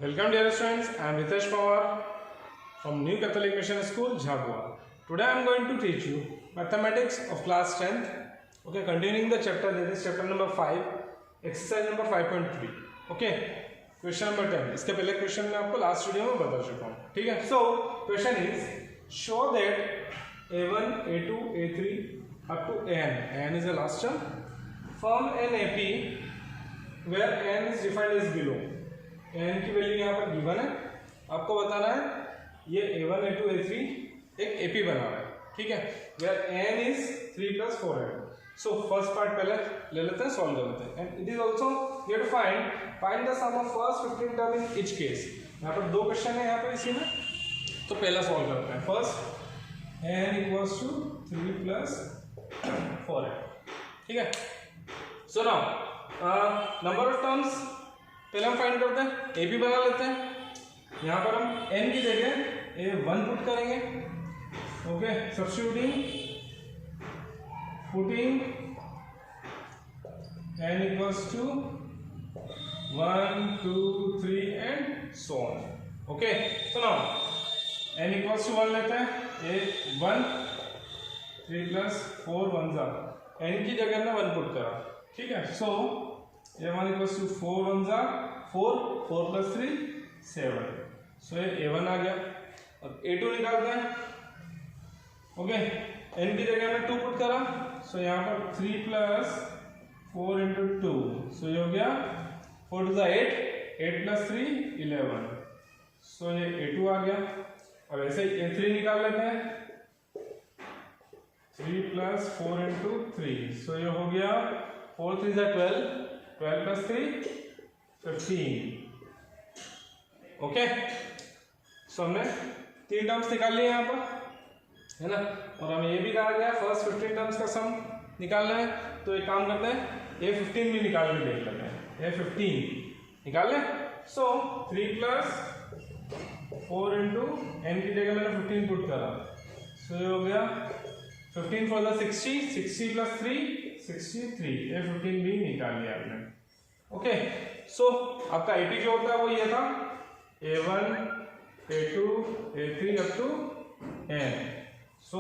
Welcome dear students, I am Ritesh Pawar from New Catholic Mission School, Jhabua. Today I am going to teach you mathematics of class 10th. Okay, continuing the chapter, that is chapter number 5, exercise number 5.3. Okay, question number 10. इसके पहले question मैं आपको last video में बता चुका हूँ. ठीक है. So question is show that A1, A2, A3 up to n is the last term. Form an AP where n is defined as below. n की वैल्यू यहाँ पर गिवन है, आपको बताना है ये A1, A2, A3 एक AP बना रहा है. ठीक है, where n is 3 plus 4n. So first part पहले ले लेते हैं, सॉल्व कर लेते हैं. And it is also you have to find the sum of first 15 term in each case. यहाँ पर दो क्वेश्चन है यहाँ पर इसी में, तो पहला सॉल्व करते हैं. First n equals to 3 plus 4n. ठीक है. So now number of terms पहले हम फाइंड करते हैं, ए पी बना लेते हैं. यहाँ पर हम n की जगह A1 पुट करेंगे. Okay, substituting putting n equals to 1, 2, 3 and so on. Okay, so now n equals to 1 लेते हैं. A1 3 plus 4 1 जा, n की जगह हमने 1 पुट करा. ठीक है. सो A1 equals to 4 1 जा 4 plus 3 7. सो ये A1 आ गया. अब A2 निकालते हैं. ओके, n की जगह में 2 पुट करा. सो यहाँ पर 3 plus 4 into 2. सो ये हो गया 4 to the 8 plus 3 11. सो ये A2 आ गया. अब ऐसे ही A3 निकाल लेते हैं. 3 plus 4 into 3. सो ये हो गया 4 3 जा 12 plus 3 15. ओके, सो हमने 3 टर्म्स निकाल लिए यहाँ पर, है ना. और हमें ये भी कहा गया फर्स्ट 15 टर्म्स का सम निकालना है. तो एक काम करते हैं, A15 भी निकाल के देख लेते हैं. A15 निकाल लें. सो 3 plus 4 into n की जगह मैंने 15 पुट करा. सो ये हो गया 15 for the 60 plus 3 63. A15 भी निकाल लिया आपने. ओके, सो आपका AP जो होता है वो ये था A1, A2, A3 up to n. So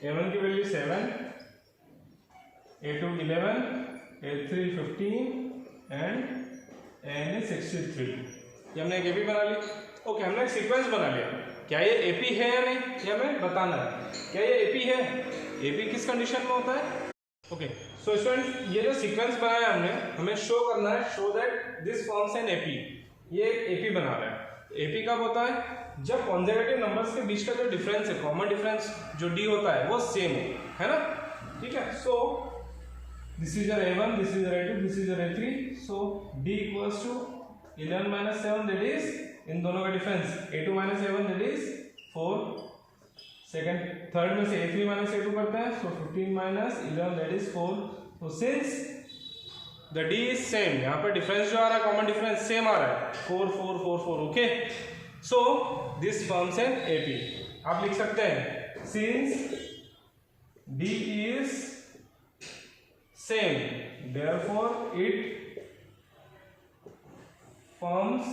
A1 की value 7, A2 11, A3 15 and n is 63. ये हमने एक AP बना ली. ओके, हमने एक सीक्वेंस बना लिया. क्या ये AP है या नहीं, ये हमें बताना है. क्या ये AP है? AP किस कंडीशन में होता है? ओके, सो स्टूडेंट ये जो सीक्वेंस बनाया हमने, हमें शो करना है, show that this forms an AP. ये एक AP बना रहा है. AP कब होता है? जब कॉन्जर्वेटिव नंबर्स के बीच का जो डिफरेंस है, कॉमन डिफरेंस जो D होता है वो सेम है ना. ठीक है. So this is your A1, this is your A2, this is your A3. So D equals to 11 minus 7, that is इन दोनों का difference. A2 minus A1 that is 4. Second third में से A3 माइनस A2 करते हैं. So 15 minus 11 that is 4. तो since the D is same, यहाँ पर डिफरेंस जो आ रहा है, कॉमन डिफरेंस सेम आ रहा है, 4 4 4 4. Okay, so this forms an AP. आप लिख सकते हैं since D is same therefore it forms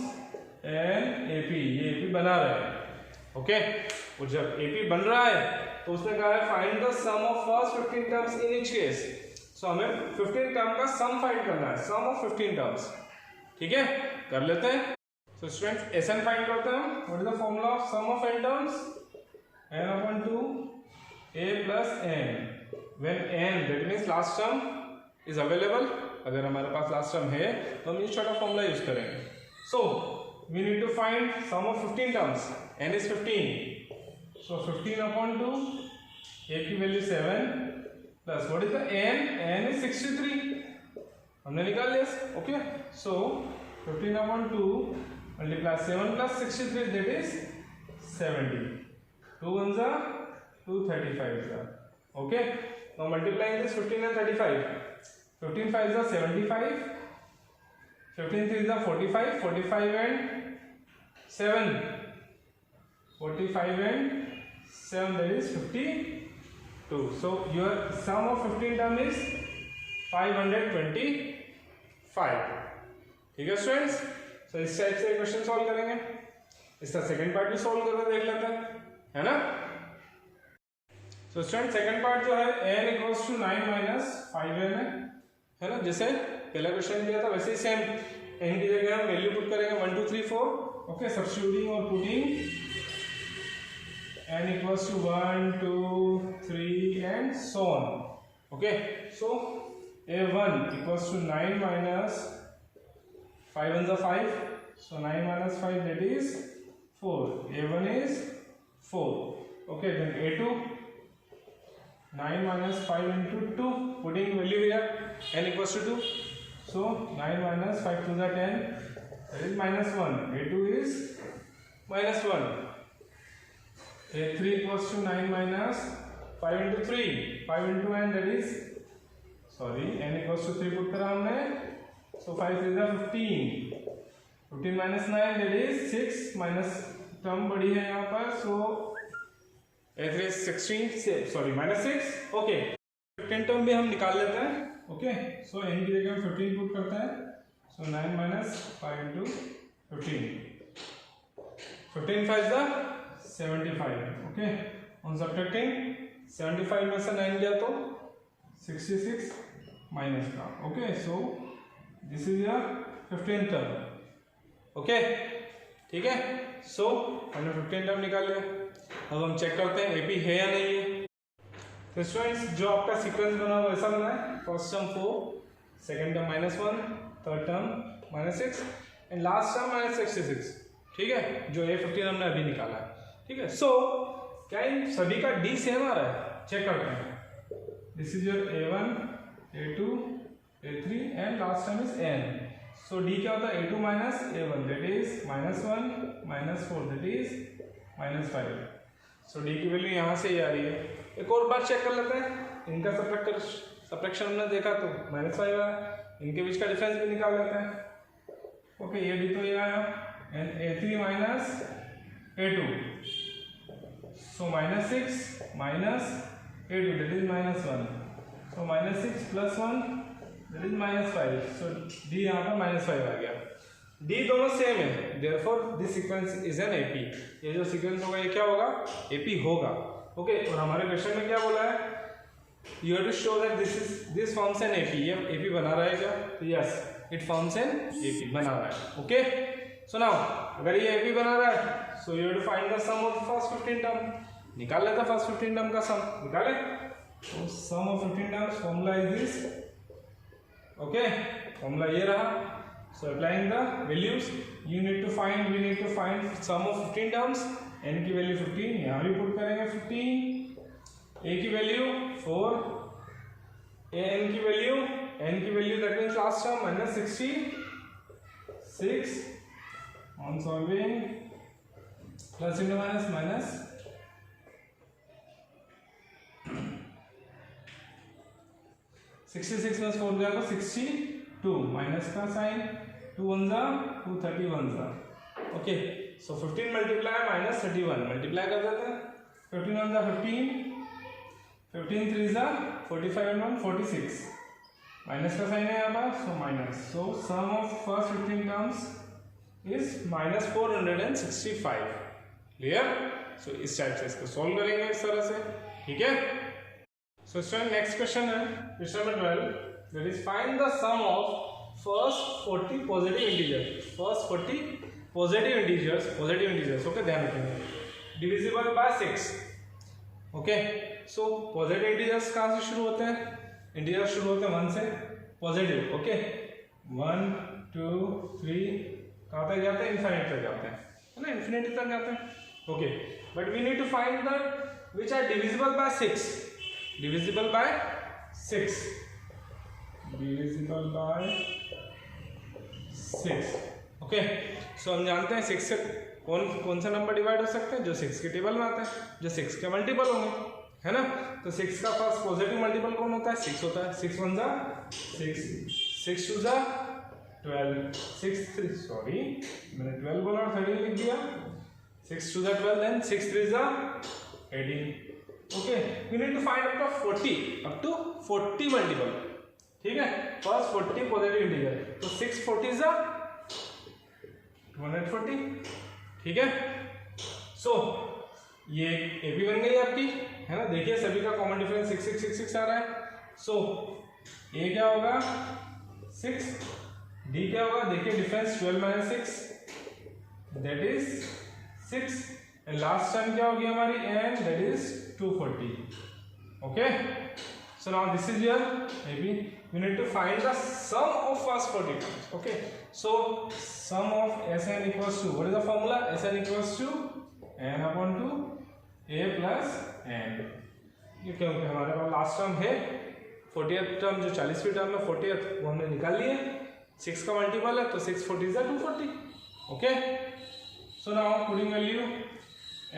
an AP. ये AP बना रहा है. ओके, और जब AP बन रहा है तो उसने कहा है find the sum of first 15 terms in each case. So हमें 15 टर्म का सम फाइंड करना है, सम ऑफ 15 टर्म्स. ठीक है, कर लेते हैं. सो स्टूडेंट्स SN फाइंड करते हैं. What is the formula of sum of n terms? n upon 2 a plus n. When n that means last term is available. अगर हमारे पास लास्ट टर्म है तो हम ये छोटा फॉर्मूला यूज करेंगे. सो we need to find sum of 15 terms. n is 15. So 15 upon 2, a की value 7 plus what is the n? n is 63. हमने निकाल लिया. Okay, so 15 upon 2 multiply 7 plus 63 that is 70. 2 1s are 2 35s are. Okay, now multiplying this 15 and 35. 15 5s are 75. 15 3s are 45. 45 and 7. 45 and 7 that is 52. So your sum of 15 term is 525. ठीक है students. तो इस type से question solve करेंगे। इसका second part भी solve करके देख लेते हैं, है ना। तो स्टूडेंट सेकंड पार्ट जो है n equals to 9 minus 5n है ना। जैसे पहला क्वेश्चन दिया था वैसे ही सेम n की जगह हम वैल्यू पुट करेंगे 1 2 3 4। ओके, सब्स्टिट्यूटिंग और putting n equals to 1 2 3 and so on. Okay, so a1 equals to 9 minus 5 1 is 5, so 9 minus 5 that is 4. a1 is 4. Okay, then a2 9 minus 5 into 2, putting value here n equals to 2, so 9 minus 5 to the 10, that is minus 1. a2 is minus 1. a3 equals to 9 minus 5 into 3, 5 into n, that is sorry n equals to 3 put करा हमने, so 5 is 15, 15 minus 9 that is 6, minus term बड़ी है यहाँ पर, so a3 is 16, sorry minus 6. Okay, 15 term भी हम निकाल लेते हैं। ओके, सो n की जगह हम 15 पुट करते हैं, so 9 minus 5 into 15, 15 5 is 75. Okay, on subtracting 75 में से 9 गया तो 66 माइनस का। Okay, so this is your 15 term. Okay, ठीक है, सो हमने 15 टर्म निकाल लिया। अब हम चेक करते हैं एपी है या नहीं है। तो स्टूडेंट्स जो आपका सीक्वेंस बना हुआ वैसा बना है, first term 4, second term -1, third term -6 and last term -66। ठीक है, जो A15 हमने अभी निकाला है। ठीक है, सो क्या इन सभी का D सेम आ रहा है? चेक करते हैं। This is your A1, A2, A3 and last term is N। So D क्या होता है? A2 minus A1, that is -1 -4, that is -5। So D की वैल्यू यहाँ से ही आ रही है। एक और बार चेक कर लेते हैं, इनका सब्ट्रैक्शन हमने देखा तो -5 आया, इनके बीच का डिफरेंस भी निकाल लेते हैं। ओके, ये D तो ये आया and A3 minus A2, so -6 minus A2, that is -1, so -6 plus 1, that is -5, so D यहाँ पर -5 आ गया। D दोनों सेम है, therefore this sequence is an AP। ये जो सीक्वेंस होगा ये क्या होगा? AP होगा। ओके, और हमारे क्वेश्चन में क्या बोला है? You have to show that this forms an AP। ये AP बना रहा है क्या? तो yes, it forms an AP, बना रहा है। ओके, so now अगर ये AP बना रहा है, so you have to find the sum of the first 15 term। निकाल लेता फर्स्ट 15 टर्म का सम, निकाले। तो sum of 15 terms formula is this. Okay, formula ये रहा। So applying the values, we need to find sum of 15 terms. n की value 15, यहाँ भी पुट करेंगे 15, a की वैल्यू 4, n की value that means last term -66 on solving, plus into minus 66 में 4 जाएगा 62, माइनस का साइन, 2 1 जा 2 31 जा। ओके, सो 15 मल्टीप्लाई -31 मल्टीप्लाई कर देते हैं। 15 1 जा 15, 15 3 जा 45 and 1 46, माइनस का साइन है यहाँ पर, so minus. So sum of first 15 terms is -465। Clear? So इस टाइप से इसको सॉल्व करेंगे इस तरह से। ठीक है, सो स्टूडेंट नेक्स्ट क्वेश्चन है question number 12, that is find the sum of first 40 positive integers. First 40 positive integers. Okay, ध्यान रखेंगे, divisible by 6। Okay, so positive integers कहाँ से शुरू होते हैं? इंटीजर्स शुरू होते हैं 1 से, पॉजिटिव। ओके, 1 2 3 कहाँ तक जाते हैं? इनफाइनाइट तक जाते हैं, है ना, इन्फिनिटी तक जाते हैं। Okay, but we need to find the which are divisible by 6। Divisible by 6, divisible by 6। Okay, so हम जानते हैं 6 से कौन सा नंबर डिवाइड हो सकते हैं? जो 6 के टेबल में आते हैं, जो 6 के मल्टीपल होंगे, है ना। तो 6 का फर्स्ट पॉजिटिव मल्टीपल कौन होता है? 6 होता है। 6 1 जा 6, 6 2 जा 12, 6 3 सॉरी मैंने 12 बोला और 13 लिख दिया। 6 2 जा 12, देन 6 3 जा 18। Okay, we need to find up to 40 multiple. ठीक है, फर्स्ट 40 पॉजिटिव इंटीजर, तो 6 40 जा 240, ठीक है। सो ये ए बी बन गई आपकी, है ना। देखिए सभी का कॉमन डिफरेंस 6 6 6 6 आ रहा है। सो ए क्या होगा 6, डी क्या होगा, देखिए difference 12 minus 6 that is 6, and last term क्या होगी हमारी n that is 240, okay. So now this is your maybe you need to find the sum of first 40 terms, okay. So sum of Sn equals to, what is the formula? Sn equals to n upon 2 a plus n, ये क्योंकि हमारे पास last term है 40th term, जो 40वीं term है 40th वो हमने निकाल लिए, 6 का मल्टीपल है तो 6 40 is 240, okay. So now putting value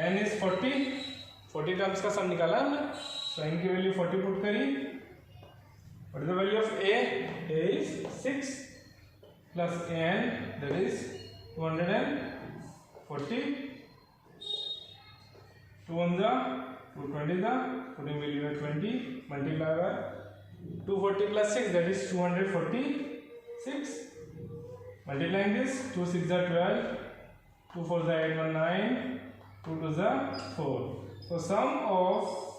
n is 40 terms का सम निकाला हमने, so n की वैल्यू 40 पुट करी। What is the value of a? A is 6 plus n that is 240, 2 on the 220 the putting value at 20 multiply by 240 plus 6 that is 246, multiplying this 2 6 are 12, 2 4 are 8 1 9, 2 2 are 4. So sum of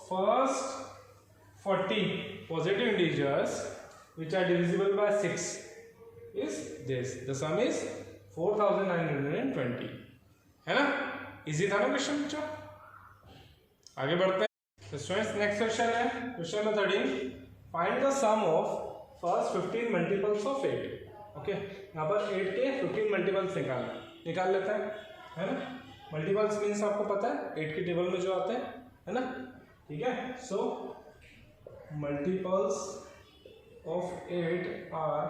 first 40 positive integers which are divisible by 6 is this. The sum is 4920, है ना। Easy था ना question बच्चों। आगे बढ़ते हैं। तो students next question है question number 13, find the sum of first 15 multiples of 8, okay. यहाँ पर 8 के 15 मल्टीपल्स निकाल लेते हैं, है ना। मल्टीपल्स मीन्स आपको पता है 8 के टेबल में जो आते हैं, है ना, ठीक है। सो मल्टीपल्स ऑफ 8 आर,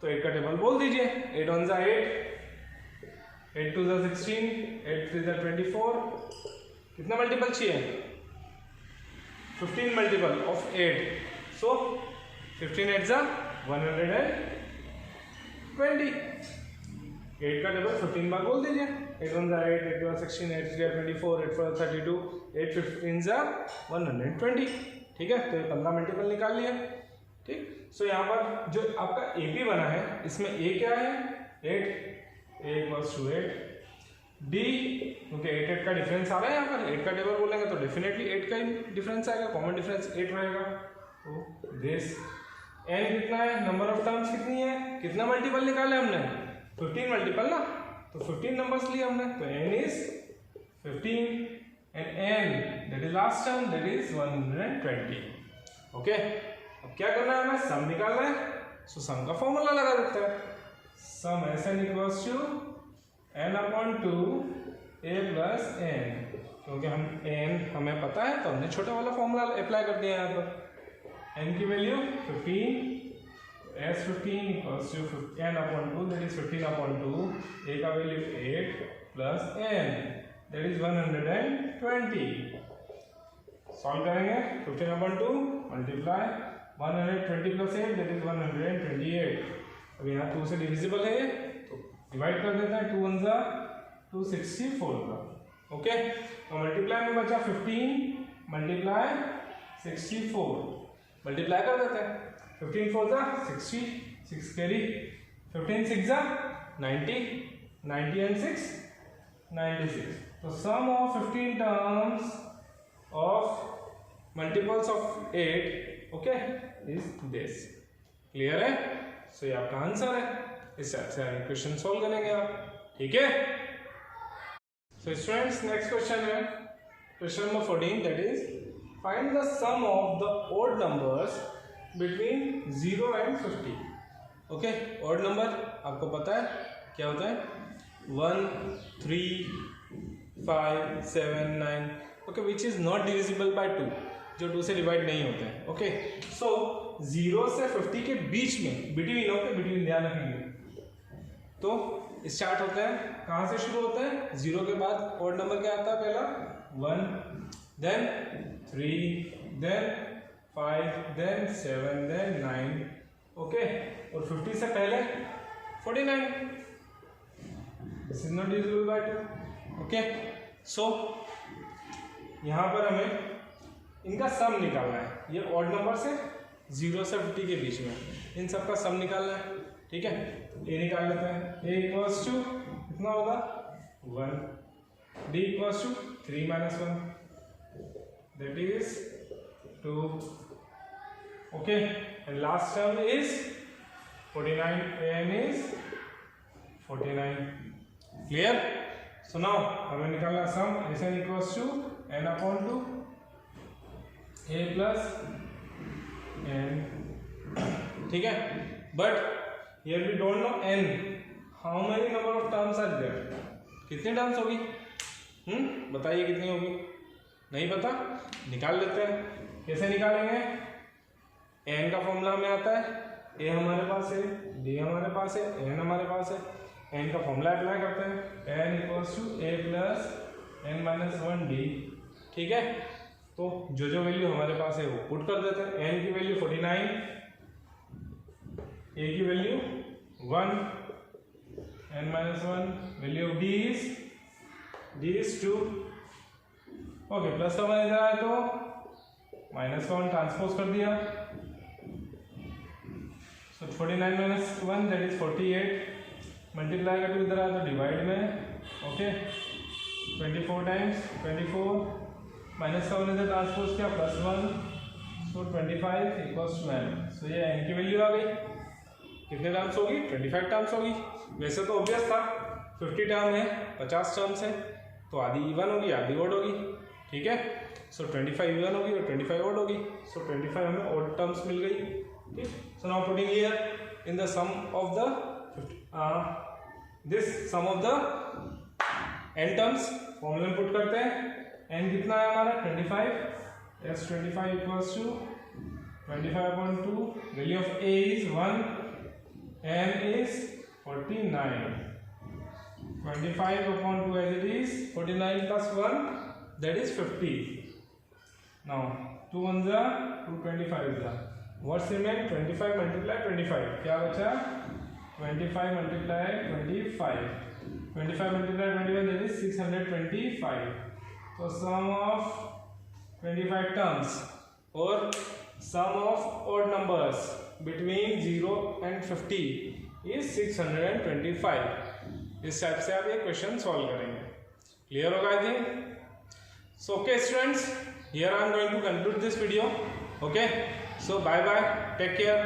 तो 8 का टेबल बोल दीजिए। 8 1 जा 8, 8 2 जा 16, 8 3 जा 24, कितना मल्टीपल चाहिए 15 मल्टीपल ऑफ 8, सो 15 8 जा 120, 8 का टेबल 15 बार बोल दीजिए। 8 1 जा 8, 8 2 जा 16, 8 3 जा 24, 8 4 जा 32, 8 15 जा 120, ठीक है। तो ये 15 मल्टीपल निकाल लिया, ठीक। सो यहाँ पर जो आपका ए पी बना है इसमें ए क्या है 8, ए इक्वल्स टू 8, डी क्योंकि 8 8 का डिफरेंस आ रहा है यहाँ पर, 8 का टेबल बोलेंगे तो डेफिनेटली 8 का ही डिफरेंस आएगा, कॉमन डिफरेंस 8 रहेगा। तो दिस एन कितना है, नंबर ऑफ टर्म्स कितनी है, कितना मल्टीपल निकाले हमने 15 मल्टीपल ना, तो 15 नंबर्स लिए हमने, तो n is 15 and n that is last term that is 120, okay. अब क्या करना है हमें, सम निकालना है। सो सम का फॉर्मूला लगा देते हैं, सम Sn equals to n upon 2 a plus n, क्योंकि हम n हमें पता है तो हमने छोटा वाला फॉर्मूला अप्लाई कर दिया यहाँ पर। n की value 15, S15 equals to n upon 2 that is 15 upon 2, a का value 8 plus n that is 120। Solve करेंगे 15 upon 2 multiply 120 plus 8 that is 128। अब यहाँ 2 से डिविजिबल है तो डिवाइड कर देते हैं, 2 1 जा 264 का, ओके। तो मल्टीप्लाई में बचा 15 मल्टीप्लाई 64, मल्टीप्लाई कर देते हैं, 15 4 जा 60, 6 कैरी, 15 6 जा 90, 90 and 6 96। तो sum of 15 terms of multiples of 8, okay, is this. Clear है। सो ये आपका आंसर है, इस टाइप से क्वेश्चन सॉल्व करेंगे आप, ठीक है। सो स्टूडेंट्स नेक्स्ट क्वेश्चन है question number 14, that is find the sum of the odd numbers between 0 and 50, okay. Odd number आपको पता है क्या होता है, 1 3 5 7 9, okay, which is not divisible by 2, जो 2 से डिवाइड नहीं होते हैं, ओके। सो 0 से 50 के बीच में, बिटवीन, ओके, बिटवीन ध्यान रखेंगे। तो स्टार्ट होता है, कहाँ से शुरू होता है, 0 के बाद ऑड नंबर क्या आता है, पहला 1, then 3, then 5, then 7, then 9, okay. और 50 से पहले 49, this is not divisible by 2, okay. So यहाँ पर हमें इनका सम निकालना है, ये ऑड नंबर से 0 से 50 के बीच में इन सब का सम निकालना है, ठीक है, ए निकाल लेते हैं। ए इक्वल्स टू कितना होगा 1, d equals to 3 minus 1 that is 2, okay, and last term is 49, n is 49, clear. So now हमें निकालना sum s n equals to n upon 2 a plus n, ठीक है, but here we don't know n, how many number of terms are there, कितनी terms होगी, बताइए कितनी होगी, नहीं पता, निकाल लेते हैं। कैसे निकालेंगे, एन का फॉर्मूला हमें आता है, ए हमारे पास है, डी हमारे पास है, एन हमारे पास है, एन का फॉर्मूला अप्लाई करते हैं, n equals to a plus n minus 1 d, ठीक है। तो जो वैल्यू हमारे पास है वो पुट कर देते हैं, एन की वैल्यू 49, ए की value 1, n minus 1, value of d is 2, okay, plus का वन इधर आया तो माइनस का वन ट्रांसपोज कर दिया, so 49 minus 1 that is 48, multiply का 2 इधर आया तो डिवाइड में, ओके, 24 टाइम्स 24, माइनस का वन इधर ट्रांसपोज किया plus 1, so 25 equals to n, so ये एन की वैल्यू आ गई, कितने टर्म्स होगी 25 टर्म्स होगी। वैसे तो ऑब्वियस था 50 टर्म है, 50 टर्म्स है, तो आधी इवन होगी आधी ओड होगी, ठीक है। सो 25 इवन होगी और 25 ओड होगी, सो 25 हमें ओड टर्म्स मिल गई, ठीक। So now putting here in the sum of the this sum of the n terms, formula में पुट करते हैं, एन कितना है हमारा 25, s 25 equals to 25/2, value of a is 1, n is 49, 25/2 as it is 49 plus 1 that is 50. Now 2 1 जा 2 25 जा, what's remain 25 multiply 25, क्या बचा 25 multiply 25, 25 multiply 25 that is 625. So sum of 25 terms or sum of odd numbers between 0 and 50 is 625. इस type से आप ये question solve करेंगे, clear होगा I think. So okay students, here I am going to conclude this video, okay, so bye bye, take care.